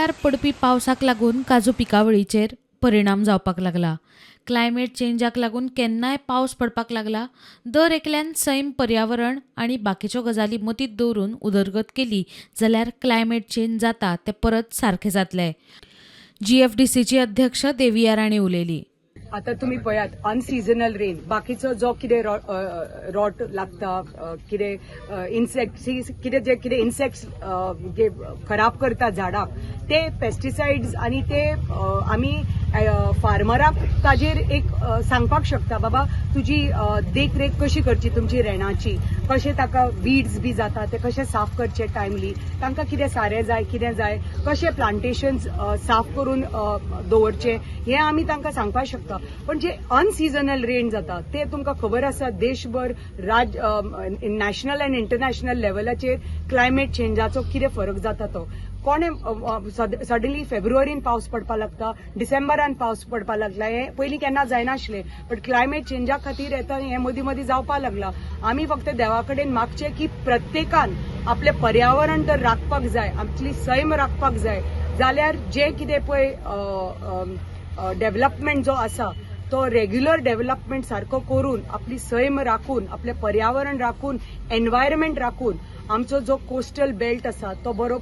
वेळार पडपी पावसाक लागून काजू पिकावळीचेर परिणाम जावपाक लागला. क्लायमेट चेंजाक लागून केन्नाय पावस पडपाक लागला. दर एकल्यान सैम पर्यावरण आनी बाकीच्यो गजाली मतींत दवरून उदरगत केली जाल्यार क्लायमेट चेंज जाता तें परत सारकें जातलें. GFDCची अध्यक्ष देविया राणे उलयली. आता तुम्ही पळयात अनसिजनल रेन बाकीचो जो कितें रॉट लागता कितें इन्सेक्ट्स जे खराब करता झाडाक ते पेस्टिसाइड्स आणि ते आमी फार्मराक ताजेर एक सांगपाक शकता बाबा तुजी देखरेख कशी करची तुमची रेणाची, कशें ताका वीड्स बी जाता ते कशें साफ करचे टायमली, तांकां कितें सारें जाय कितें जाय, कशें प्लांटेशन्स साफ करून दवरचे हें आमी तांकां सांगपाक शकता. पण जे अनसिजनल रेन जाता ते तुमकां खबर आसा देशभर नॅशनल अँड इंटरनॅशनल लेवलाचेर क्लायमेट चेंजाचो कितें फरक जाता तो. कोणे सडनली फेब्रुवारीन पावस पडपाक लागता, डिसेंबरान पावस पडपाक लागला. हे पयलीं केन्ना जायनाशिल्लें, बट क्लायमेट चेंजा खातीर येता हें मदीं मदीं जावपाक लागला. आमी फक्त देवा कडेन मागचें की प्रत्येकान आपलें पर्यावरण तर राखपाक जाय, आपली सैम राखपाक जाय, जाल्यार जे कितें पळय डेव्हलपमेंट जो आसा तो रेग्युलर डेव्हलपमेंट सारको करून आपली सैम राखून आपलें पर्यावरण राखून एनवायरमेंट राखून आमचो जो कोस्टल बेल्ट आसा तो बरो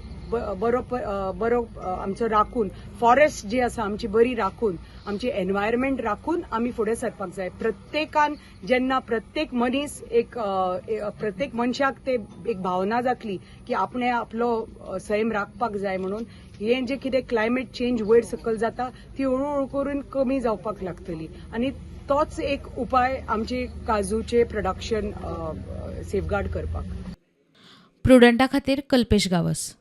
आमचो राखून फॉरेस्ट जी आसा आमची बरी राखून आमची एनवायरमेंट राखून आमी फुडें सरपाक जाय. प्रत्येकान जेन्ना प्रत्येक मनीस प्रत्येक मनशाक ते एक भावना जातली की आपणे आपलो सैम राखपाक जाय म्हणून हें जे कितें क्लायमेट चेंज वयर सकयल जाता ती हळूहळू करून कमी जावपाक लागतली आनी तोच एक उपाय आमचे काजूचे प्रोडक्शन सेफगार्ड करपाक. प्रुडंटा खातीर कल्पेश गावस.